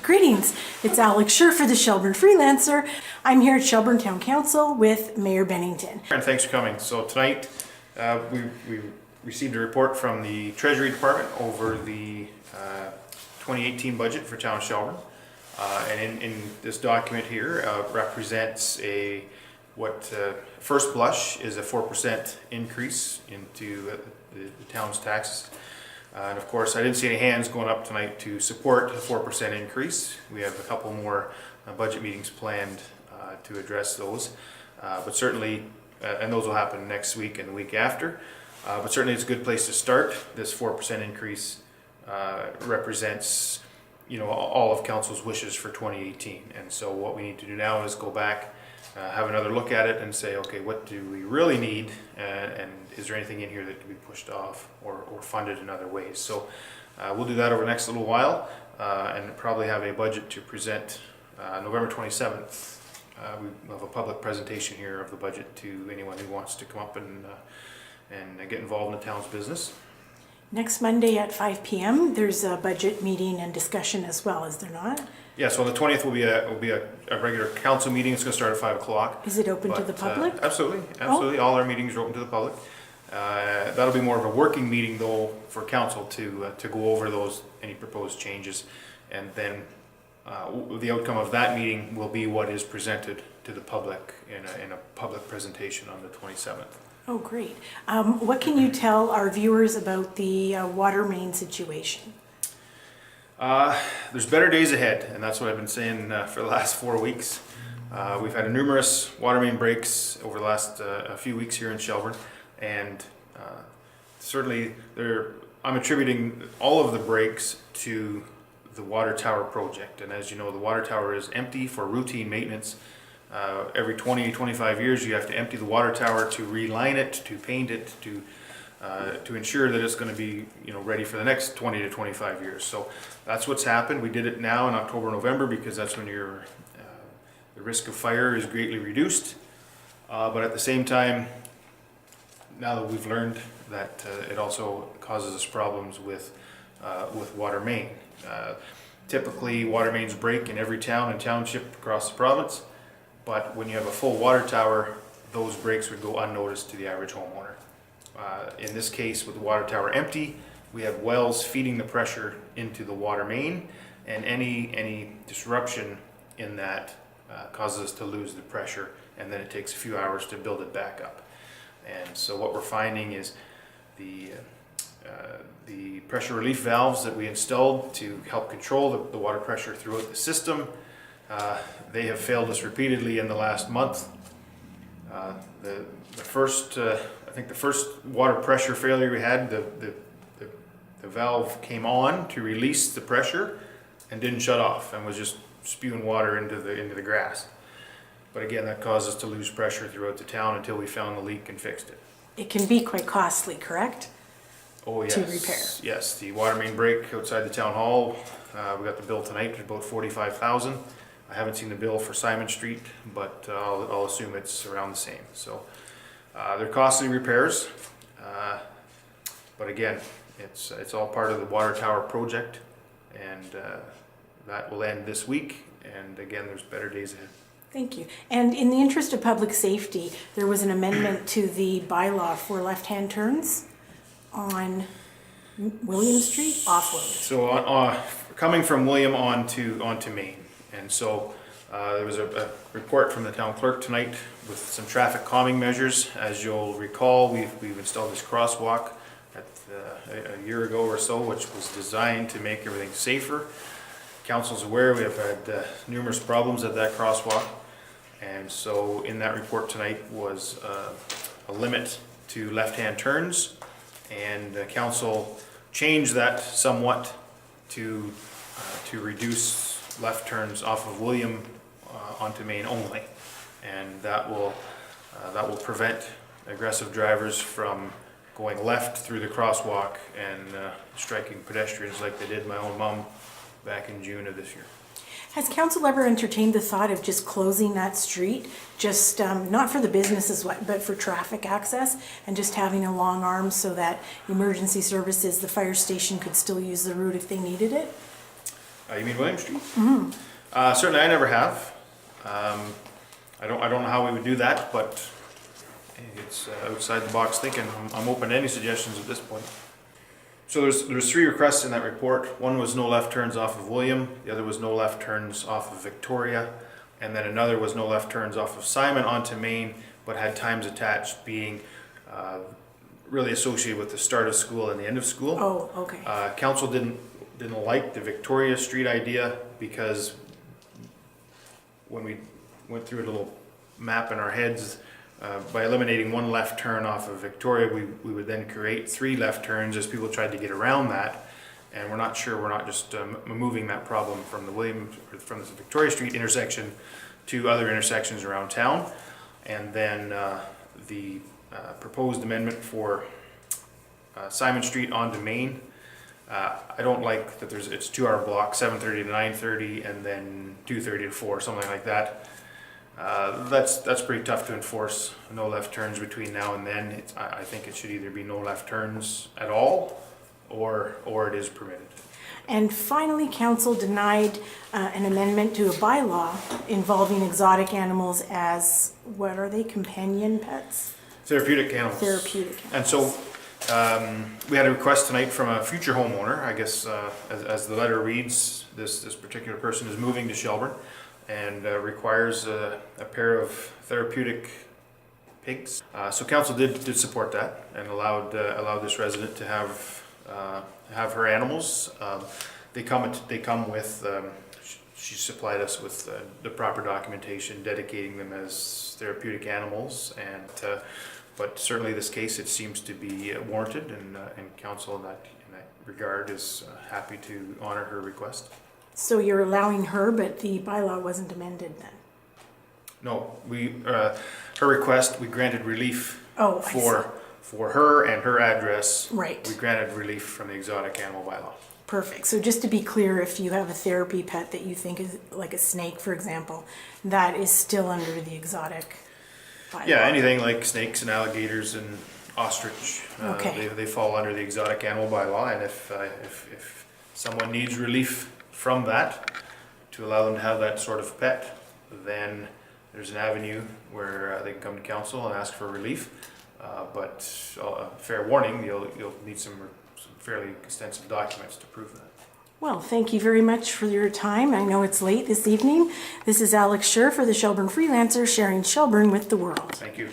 Greetings, it's Alex Scher for the Shelburne Freelancer. I'm here at Shelburne Town Council with Mayor Bennington. And thanks for coming. So tonight we received a report from the Treasury Department over the 2018 budget for Town of Shelburne. And in this document here represents what first blush is a 4% increase into the town's taxes. And of course, I didn't see any hands going up tonight to support a 4% increase. We have a couple more budget meetings planned to address those. But certainly, and those will happen next week and the week after. But certainly it's a good place to start. This 4% increase represents, all of council's wishes for 2018. And so what we need to do now is go back, have another look at it and say, okay, what do we really need? And is there anything in here that can be pushed off or funded in other ways? So we'll do that over the next little while and probably have a budget to present November 27th. We have a public presentation here of the budget to anyone who wants to come up and get involved in the town's business. Next Monday at 5 p.m. there's a budget meeting and discussion as well, is there not? Yeah, so on the 20th will be a regular council meeting. It's going to start at 5 o'clock. Is it open to the public? Absolutely. Oh. All our meetings are open to the public. That'll be more of a working meeting though for council to go over any proposed changes, and then the outcome of that meeting will be what is presented to the public in a public presentation on the 27th. Oh, great. What can you tell our viewers about the water main situation? There's better days ahead, and that's what I've been saying for the last 4 weeks. We've had numerous water main breaks over the last a few weeks here in Shelburne, and certainly I'm attributing all of the breaks to the water tower project. And as you know, the water tower is empty for routine maintenance. Every 20 to 25 years you have to empty the water tower to reline it, to paint it, to ensure that it's going to be ready for the next 20 to 25 years. So that's what's happened. We did it now in October, November, because that's when the risk of fire is greatly reduced. But at the same time, now that we've learned that it also causes us problems with water main. Typically water mains break in every town and township across the province, but when you have a full water tower, those breaks would go unnoticed to the average homeowner. In this case, with the water tower empty, we have wells feeding the pressure into the water main, and any disruption in that causes us to lose the pressure, and then it takes a few hours to build it back up. And so what we're finding is the pressure relief valves that we installed to help control the water pressure throughout the system, they have failed us repeatedly in the last month. The first water pressure failure we had, the valve came on to release the pressure and didn't shut off and was just spewing water into the grass. But again, that caused us to lose pressure throughout the town until we found the leak and fixed it. It can be quite costly, correct? Oh yes. To repair. Yes, the water main break outside the town hall. We got the bill tonight. It's about $45,000. I haven't seen the bill for Simon Street, but I'll assume it's around the same. So they're costly repairs, but again, it's all part of the water tower project, and that will end this week. And again, there's better days ahead. Thank you. And in the interest of public safety, there was an amendment to the bylaw for left-hand turns on William Street, off William. So coming from William onto Main, and so there was a report from the town clerk tonight with some traffic calming measures. As you'll recall, we've installed this crosswalk a year ago or so, which was designed to make everything safer. Council's aware we have had numerous problems at that crosswalk, and so in that report tonight was a limit to left-hand turns, and council changed that somewhat to reduce left turns off of William onto Main only, and that will prevent aggressive drivers from going left through the crosswalk and striking pedestrians like they did my own mom back in June of this year. Has council ever entertained the thought of just closing that street, just not for the businesses, but for traffic access, and just having a long arm so that emergency services, the fire station, could still use the route if they needed it? You mean William Street? Certainly, I never have. I don't know how we would do that, but it's outside the box thinking. I'm open to any suggestions at this point. So there's 3 requests in that report. One was no left turns off of William. The other was no left turns off of Victoria, and then another was no left turns off of Simon onto Main, but had times attached being really associated with the start of school and the end of school. Oh, okay. Council didn't like the Victoria Street idea because when we went through a little map in our heads, by eliminating 1 left turn off of Victoria, we would then create 3 left turns as people tried to get around that. And we're not just moving that problem from the Victoria Street intersection to other intersections around town. And then the proposed amendment for Simon Street onto Main. I don't like that it's 2-hour block, 7:30 to 9:30, and then 2:30 to 4, something like that. That's pretty tough to enforce. No left turns between now and then. I think it should either be no left turns at all, or it is permitted. And finally, council denied an amendment to a bylaw involving exotic animals as, what are they, companion pets? Therapeutic animals. Therapeutic animals. And so we had a request tonight from a future homeowner. I guess as the letter reads, this particular person is moving to Shelburne and requires a pair of therapeutic pigs. So council did support that and allowed this resident to have her animals. They come with. She supplied us with the proper documentation dedicating them as therapeutic animals, but certainly this case it seems to be warranted, and council in that regard is happy to honor her request. So you're allowing her, but the bylaw wasn't amended then? No, her request, we granted relief for her and her address. Right. We granted relief from the exotic animal bylaw. Perfect. So just to be clear, if you have a therapy pet that you think is like a snake, for example, that is still under the exotic bylaw? Yeah, anything like snakes and alligators and ostrich, Okay. they fall under the exotic animal bylaw, and if someone needs relief from that to allow them to have that sort of pet, then there's an avenue where they can come to council and ask for relief. But fair warning, you'll need some fairly extensive documents to prove that. Well, thank you very much for your time. I know it's late this evening. This is Alex Scher for the Shelburne Freelancer, sharing Shelburne with the world. Thank you.